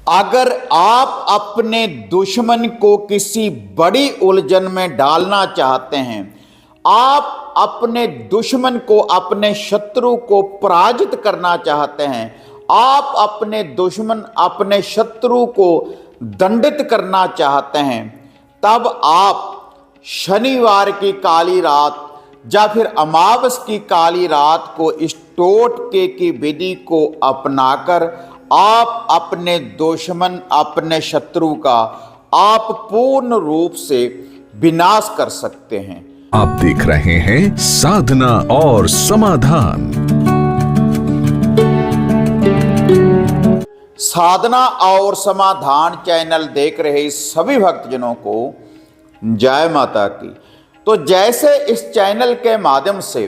अगर आप अपने दुश्मन को किसी बड़ी उलझन में डालना चाहते हैं, आप अपने दुश्मन को, अपने शत्रु को पराजित करना चाहते हैं, आप अपने दुश्मन, अपने शत्रु को दंडित करना चाहते हैं, तब आप शनिवार की काली रात या फिर अमावस की काली रात को इस टोटके की विधि को अपनाकर आप अपने दुश्मन, अपने शत्रु का आप पूर्ण रूप से विनाश कर सकते हैं। आप देख रहे हैं साधना और समाधान। साधना और समाधान चैनल देख रहे सभी भक्तजनों को जय माता की। तो जैसे इस चैनल के माध्यम से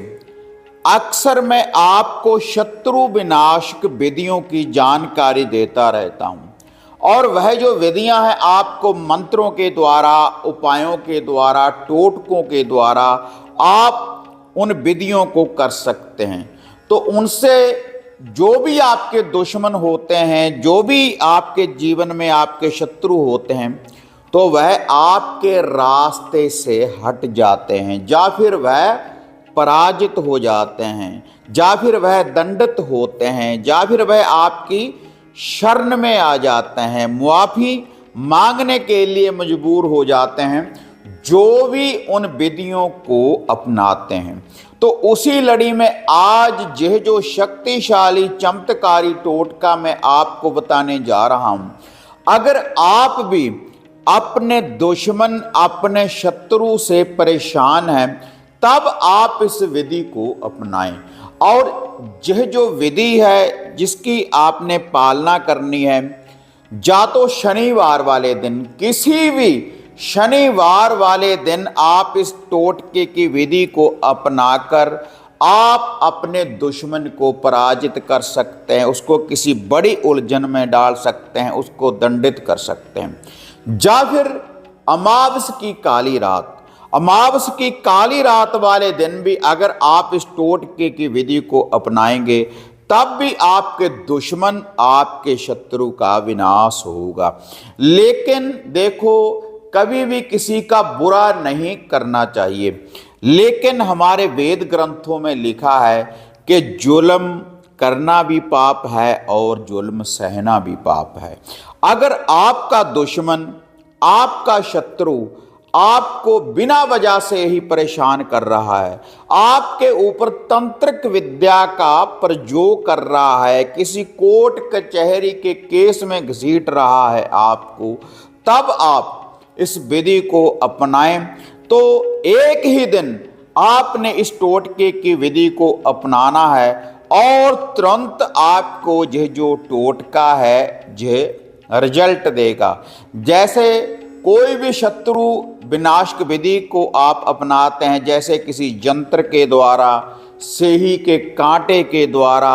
अक्सर मैं आपको शत्रु विनाशक विधियों की जानकारी देता रहता हूं, और वह जो विधियां हैं आपको मंत्रों के द्वारा, उपायों के द्वारा, टोटकों के द्वारा आप उन विधियों को कर सकते हैं। तो उनसे जो भी आपके दुश्मन होते हैं, जो भी आपके जीवन में आपके शत्रु होते हैं, तो वह आपके रास्ते से हट जाते हैं, या फिर वह पराजित हो जाते हैं, या फिर वह दंडित होते हैं, या फिर वह आपकी शरण में आ जाते हैं, मुआफ़ी मांगने के लिए मजबूर हो जाते हैं, जो भी उन विधियों को अपनाते हैं। तो उसी लड़ी में आज यह जो शक्तिशाली चमत्कारी टोटका मैं आपको बताने जा रहा हूं, अगर आप भी अपने दुश्मन, अपने शत्रु से परेशान हैं, तब आप इस विधि को अपनाएं। और यह जो विधि है जिसकी आपने पालना करनी है, या तो शनिवार वाले दिन, किसी भी शनिवार वाले दिन आप इस टोटके की विधि को अपनाकर आप अपने दुश्मन को पराजित कर सकते हैं, उसको किसी बड़ी उलझन में डाल सकते हैं, उसको दंडित कर सकते हैं। या फिर अमावस की काली रात, अमावस की काली रात वाले दिन भी अगर आप इस टोटके की विधि को अपनाएंगे, तब भी आपके दुश्मन, आपके शत्रु का विनाश होगा। लेकिन देखो, कभी भी किसी का बुरा नहीं करना चाहिए, लेकिन हमारे वेद ग्रंथों में लिखा है कि जुल्म करना भी पाप है और जुल्म सहना भी पाप है। अगर आपका दुश्मन, आपका शत्रु आपको बिना वजह से ही परेशान कर रहा है, आपके ऊपर तंत्रिक विद्या का प्रयोग कर रहा है, किसी कोर्ट कचहरी के केस में घसीट रहा है आपको, तब आप इस विधि को अपनाएं। तो एक ही दिन आपने इस टोटके की विधि को अपनाना है, और तुरंत आपको यह जो टोटका है यह रिजल्ट देगा। जैसे कोई भी शत्रु विनाशक विधि को आप अपनाते हैं, जैसे किसी यंत्र के द्वारा, सेही के कांटे के द्वारा,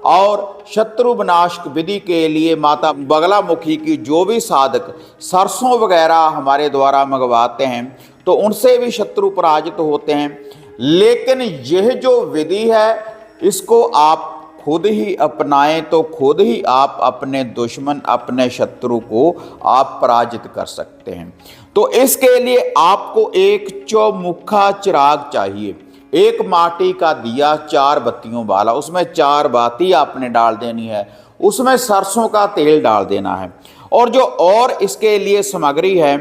और शत्रु विनाशक विधि के लिए माता बगलामुखी की जो भी साधक सरसों वगैरह हमारे द्वारा मंगवाते हैं, तो उनसे भी शत्रु पराजित होते हैं। लेकिन यह जो विधि है, इसको आप खुद ही अपनाएं तो खुद ही आप अपने दुश्मन, अपने शत्रु को आप पराजित कर सकते हैं। तो इसके लिए आपको एक चौमुखा चिराग चाहिए, एक माटी का दिया 4 बत्तियों वाला, उसमें 4 बाती आपने डाल देनी है, उसमें सरसों का तेल डाल देना है। और जो और इसके लिए सामग्री है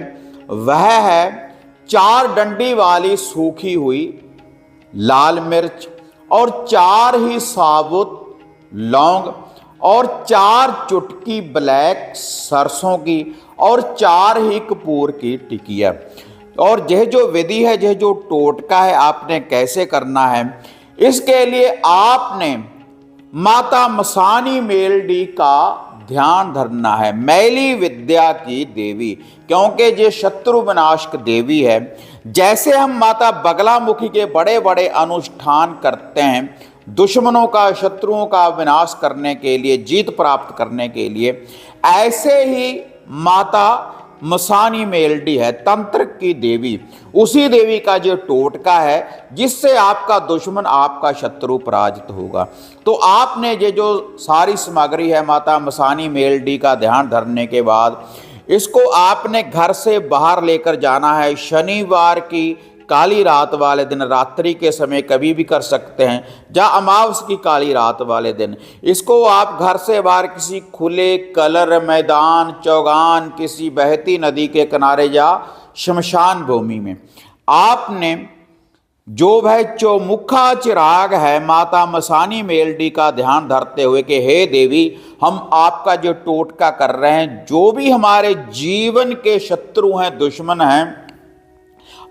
वह है 4 डंडी वाली सूखी हुई लाल मिर्च, और 4 ही साबुत लौंग, और 4 चुटकी ब्लैक सरसों की, और 4 ही कपूर की टिकिया। और यह जो विधि है, यह जो टोटका है, आपने कैसे करना है, इसके लिए आपने माता मसानी मेलडी का ध्यान धरना है, मैली विद्या की देवी, क्योंकि ये शत्रु विनाशक देवी है। जैसे हम माता बगलामुखी के बड़े बड़े अनुष्ठान करते हैं दुश्मनों का, शत्रुओं का विनाश करने के लिए, जीत प्राप्त करने के लिए, ऐसे ही माता मसानी मेलडी है, तंत्र की देवी, उसी देवी का जो टोटका है जिससे आपका दुश्मन, आपका शत्रु पराजित होगा। तो आपने ये जो सारी सामग्री है माता मसानी मेलडी का ध्यान धरने के बाद इसको आपने घर से बाहर लेकर जाना है। शनिवार की काली रात वाले दिन, रात्रि के समय कभी भी कर सकते हैं, या अमावस की काली रात वाले दिन इसको आप घर से बाहर किसी खुले कलर मैदान, चौगान, किसी बहती नदी के किनारे या शमशान भूमि में आपने जो वह चौमुखा चिराग है माता मसानी मेलडी का ध्यान धरते हुए कि हे देवी, हम आपका जो टोटका कर रहे हैं, जो भी हमारे जीवन के शत्रु हैं, दुश्मन हैं,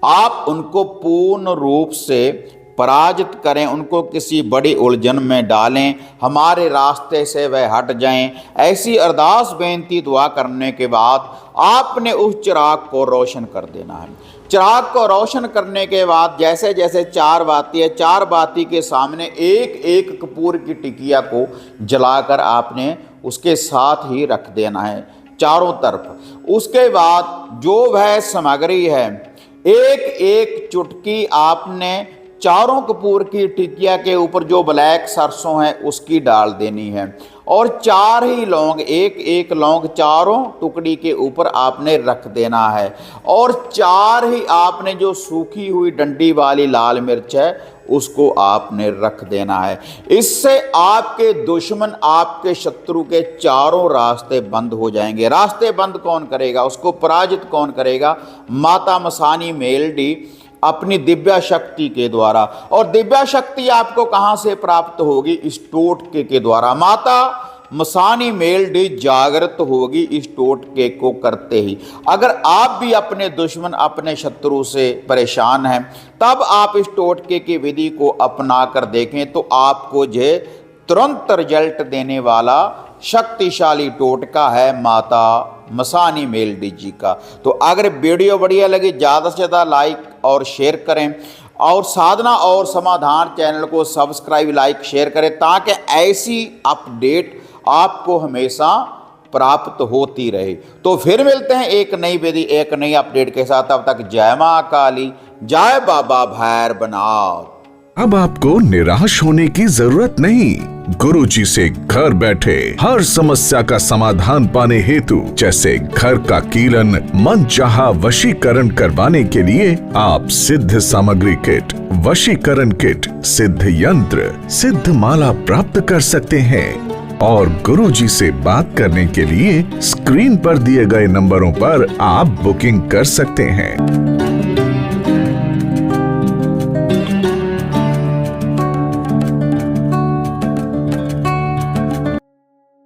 आप उनको पूर्ण रूप से पराजित करें, उनको किसी बड़ी उलझन में डालें, हमारे रास्ते से वह हट जाएं। ऐसी अरदास बेनती दुआ करने के बाद आपने उस चिराग को रोशन कर देना है। चिराग को रोशन करने के बाद जैसे जैसे चार बाती है, चार बाती के सामने एक एक कपूर की टिकिया को जलाकर आपने उसके साथ ही रख देना है चारों तरफ। उसके बाद जो वह सामग्री है, एक एक चुटकी आपने चारों कपूर की टिकिया के ऊपर जो ब्लैक सरसों है उसकी डाल देनी है, और चार ही लौंग, एक एक लौंग चारों टुकड़ी के ऊपर आपने रख देना है, और चार ही आपने जो सूखी हुई डंडी वाली लाल मिर्च है उसको आपने रख देना है। इससे आपके दुश्मन, आपके शत्रु के चारों रास्ते बंद हो जाएंगे। रास्ते बंद कौन करेगा, उसको पराजित कौन करेगा? माता मसानी मेलडी अपनी दिव्या शक्ति के द्वारा। और दिव्या शक्ति आपको कहां से प्राप्त होगी? इस टोटके के द्वारा। माता मसानी मेलडी जागृत होगी इस टोटके को करते ही। अगर आप भी अपने दुश्मन, अपने शत्रु से परेशान हैं, तब आप इस टोटके की विधि को अपना कर देखें तो आपको जो तुरंत रिजल्ट देने वाला शक्तिशाली टोटका है माता मसानी मेलडी जी का। तो अगर वीडियो बढ़िया लगी, ज़्यादा से ज़्यादा लाइक और शेयर करें, और साधना और समाधान चैनल को सब्सक्राइब, लाइक, शेयर करें, ताकि ऐसी अपडेट आपको हमेशा प्राप्त होती रहे। तो फिर मिलते हैं एक नई विधि, एक नई अपडेट के साथ। तब तक जय मां काली, जय बाबा भैरवनाथ। अब आपको निराश होने की जरूरत नहीं। गुरुजी से घर बैठे हर समस्या का समाधान पाने हेतु, जैसे घर का कीलन, मनचाहा वशीकरण करवाने के लिए आप सिद्ध सामग्री किट, वशीकरण किट, सिद्ध यंत्र, सिद्ध माला प्राप्त कर सकते हैं। और गुरुजी से बात करने के लिए स्क्रीन पर दिए गए नंबरों पर आप बुकिंग कर सकते हैं।